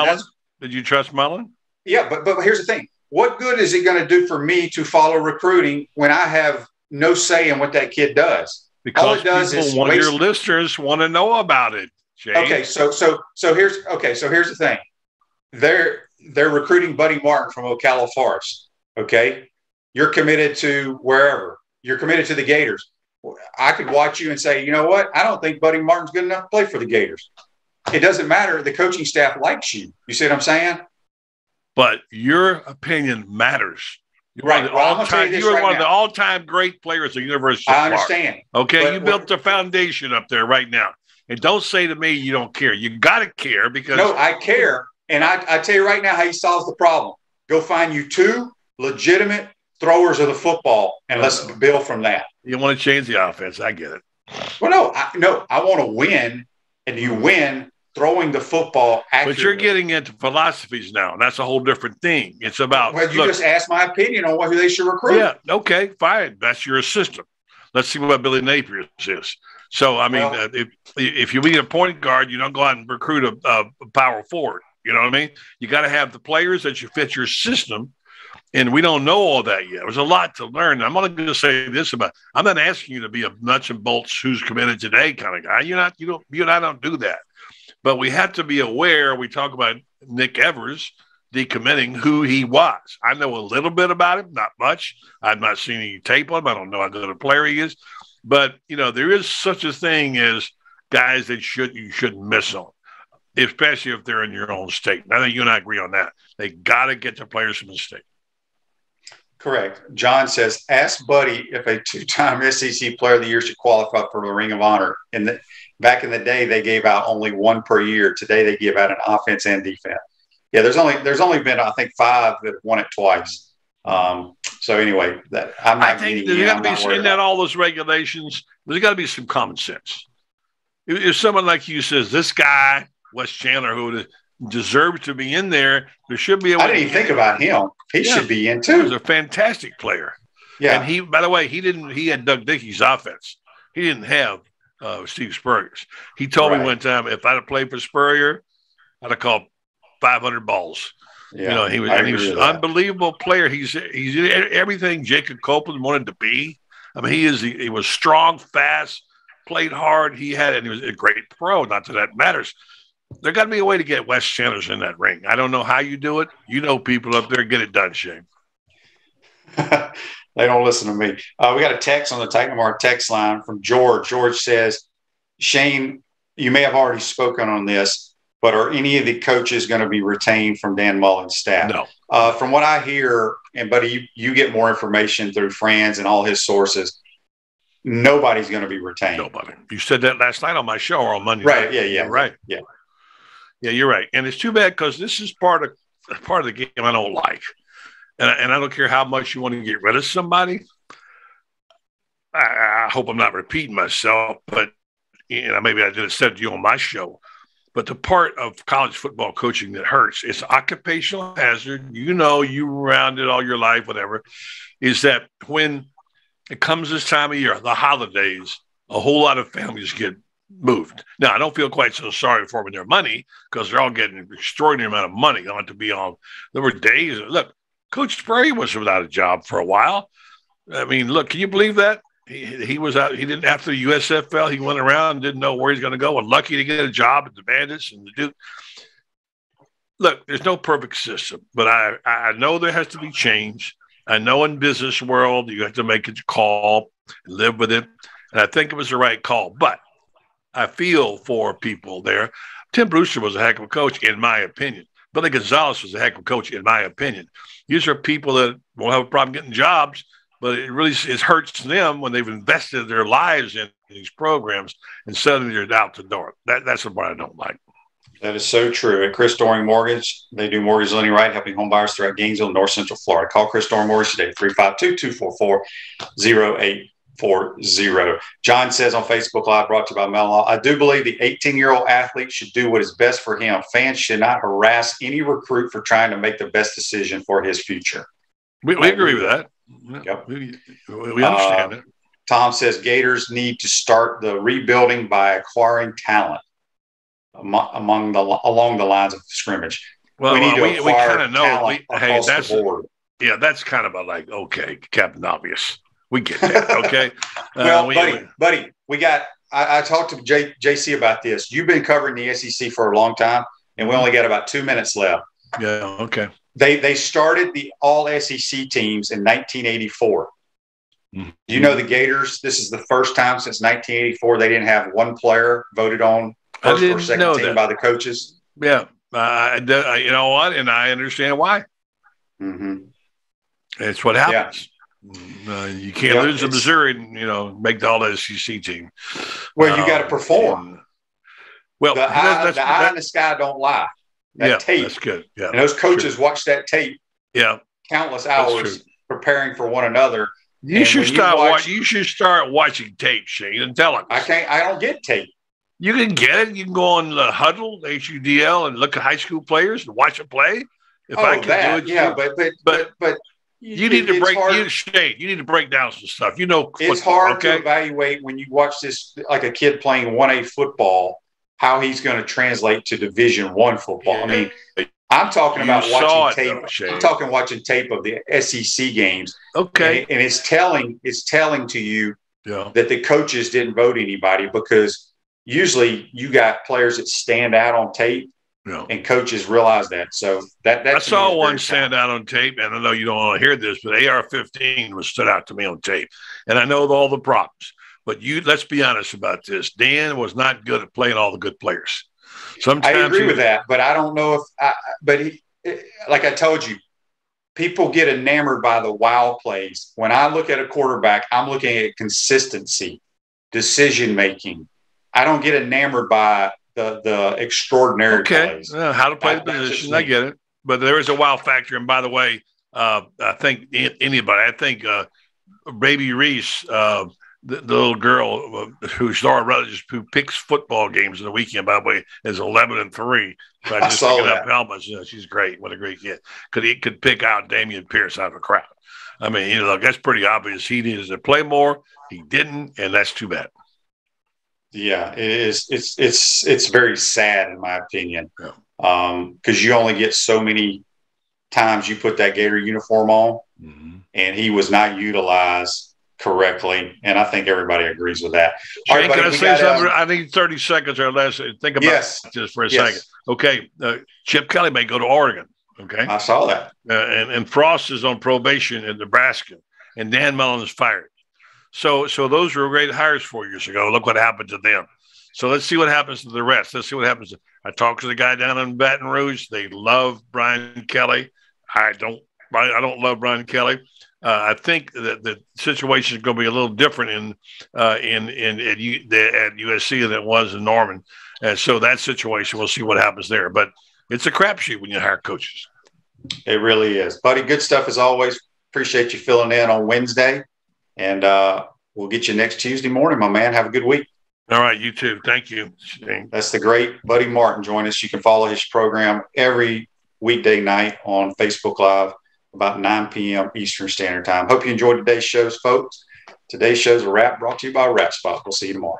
Did you trust Mullen? Yeah, but here's the thing. What good is it going to do for me to follow recruiting when I have no say in what that kid does? Because all it does is your listeners want to know about it, Shane. Okay, so here's the thing. They're recruiting Buddy Martin from Ocala Forest. Okay, you're committed to wherever. You're committed to the Gators. I could watch you and say, you know what? I don't think Buddy Martin's good enough to play for the Gators. It doesn't matter. The coaching staff likes you. You see what I'm saying? But your opinion matters. You're right. One of the all-time great players at the University of Florida. I understand. Okay, you built the foundation up there right now. And don't say to me you don't care. You got to care because – No, I care. And I tell you right now how he solves the problem. Go find you 2 legitimate throwers of the football, and let's build from that. You want to change the offense. I get it. Well, I want to win, and you win throwing the football accurately. But you're getting into philosophies now, and that's a whole different thing. It's about – Well, you just asked my opinion on who they should recruit. Yeah, okay, fine. That's your system. Let's see what Billy Napier is. So, I mean, if you need a point guard, you don't go out and recruit a power forward. You know what I mean? You got to have the players that you fit your system, and we don't know all that yet. There's a lot to learn. I'm only going to say this about – I'm not asking you to be a nuts and bolts who's committed today kind of guy. You and I don't do that. But we have to be aware. We talk about Nick Evers decommitting who he was. I know a little bit about him, not much. I've not seen any tape on him. I don't know how good a player he is. But, you know, there is such a thing as guys that you shouldn't miss on, especially if they're in your own state. And I think you and I agree on that. They got to get the players from the state. Correct. John says, ask Buddy if a 2-time SEC Player of the Year should qualify for the Ring of Honor. Back in the day, they gave out only 1 per year. Today, they give out an offense and defense. Yeah, there's only been, I think, 5 that have won it twice. So anyway, I think there's got to be in that all those regulations. There's got to be some common sense. If someone like you says this guy, Wes Chandler, who deserves to be in there, there should be a way. I didn't even think about him. He should be in too. He's a fantastic player. Yeah. And he, by the way, he had Doug Dickey's offense. He didn't have Steve Spurrier's. He told me one time, if I'd have played for Spurrier, I'd have caught 500 balls. Yeah, you know, he was an unbelievable player. He's everything Jacob Copeland wanted to be. I mean, he was strong, fast, played hard. He was a great pro. Not that matters. There got to be a way to get Wes Chandler in that ring. I don't know how you do it. You know people up there. Get it done, Shane. They don't listen to me. We got a text on the Titan Mark text line from George. George says, Shane, you may have already spoken on this, but are any of the coaches going to be retained from Dan Mullen's staff? No. From what I hear, and buddy, you get more information through Franz and all his sources. Nobody's going to be retained. Nobody. You said that last night on my show or on Monday. Right. Night. Yeah. You're right. Yeah. Yeah, you're right. And it's too bad because this is part of the game I don't like. And I don't care how much you want to get rid of somebody. I hope I'm not repeating myself, but maybe I did said to you on my show. But the part of college football coaching that hurts, it's occupational hazard. You around it all your life, whatever, is that when it comes this time of year, the holidays, a whole lot of families get moved. Now, I don't feel quite so sorry for them and their money because they're all getting an extraordinary amount of money. They want to be on. There were days. Look, Coach Spurrier was without a job for a while. I mean, look, can you believe that? He was out. He didn't, after the USFL, he went around and didn't know where he's going to go. And lucky to get a job at the Bandits and the Duke. Look, there's no perfect system, but I know there has to be change. I know in business world, you have to make a call and live with it. And I think it was the right call, but I feel for people there. Tim Brewster was a heck of a coach, in my opinion. Billy Gonzalez was a heck of a coach, in my opinion. These are people that won't have a problem getting jobs, but it hurts them when they've invested their lives in these programs and suddenly they're out the door. That's the part I don't like. That is so true. At Chris Doring Mortgage, they do mortgage lending right, helping home buyers throughout Gainesville, North Central Florida. Call Chris Doring Mortgage today, 352-244-0840. John says on Facebook Live, brought to you by Mellon, I do believe the 18-year-old athlete should do what is best for him. Fans should not harass any recruit for trying to make the best decision for his future. We agree with that. Yep. We understand it. Tom says Gators need to start the rebuilding by acquiring talent along the lines of scrimmage. Well, we need to acquire kind of know. talent across the board. Yeah, that's kind of okay, Captain Obvious. We get that. Okay. Well, buddy, we got. I talked to JC about this. You've been covering the SEC for a long time, and we only got about 2 minutes left. Yeah. Okay. They started the all SEC teams in 1984. Mm-hmm. You know the Gators. This is the first time since 1984 they didn't have one player voted on first or second team by the coaches. Yeah, you know what, and I understand why. Mm-hmm. It's what happens. Yeah. You can't lose to Missouri and make the all SEC team. Well, you got to perform. Well, the eye in the sky don't lie. That tape. That's good. Yeah, and those coaches watch that tape. Yeah, countless hours preparing for one another. You should start watching tape, Shane, and tell us. I don't get tape. You can get it. You can go on the Huddle, HUDL, and look at high school players and watch them play. If I can do it, yeah, but you need to break. Shane, you need to break down some stuff. It's hard to evaluate when you watch this, like a kid playing 1A football, how he's going to translate to Division I football. I mean, I'm talking about watching tape. I'm talking watching tape of the SEC games. Okay, and it's telling to you that the coaches didn't vote anybody, because usually you got players that stand out on tape, and coaches realize that. So I saw one stand out on tape, and I know you don't want to hear this, but AR-15 was stood out to me on tape, and I know all the problems. But let's be honest about this. Dan was not good at playing all the good players. Sometimes I agree with that, but I don't know like I told you, people get enamored by the wow plays. When I look at a quarterback, I'm looking at consistency, decision-making. I don't get enamored by the extraordinary plays. How to play the position, I get it. But there is a wow factor. And by the way, I think Baby Reese, the little girl who started relatives who picks football games in the weekend, by the way, is 11-3. So I just picking up helmets. She's great. What a great kid. He could pick out Damian Pierce out of a crowd. I mean, look, that's pretty obvious. He needed to play more. He didn't, and that's too bad. Yeah, it is. It's very sad, in my opinion, because you only get so many times you put that Gator uniform on, and he was not utilized correctly, and I think everybody agrees with that. All right, can I say something? I need 30 seconds or less. Think about this for a second. Okay, Chip Kelly may go to Oregon. Okay, I saw that. And Frost is on probation in Nebraska, and Dan Mullen is fired. So those were great hires 4 years ago. Look what happened to them. So let's see what happens to the rest. Let's see what happens. I talked to the guy down in Baton Rouge. They love Brian Kelly. I don't love Brian Kelly. I think that the situation is going to be a little different at USC than it was in Norman. And so that situation, we'll see what happens there. But it's a crapshoot when you hire coaches. It really is. Buddy, good stuff as always. Appreciate you filling in on Wednesday. And we'll get you next Tuesday morning, my man. Have a good week. All right, you too. Thank you. That's the great Buddy Martin join us. You can follow his program every weekday night on Facebook Live about 9 p.m. Eastern Standard Time. Hope you enjoyed today's shows, folks. Today's show's a wrap, brought to you by Wrap Spot. We'll see you tomorrow.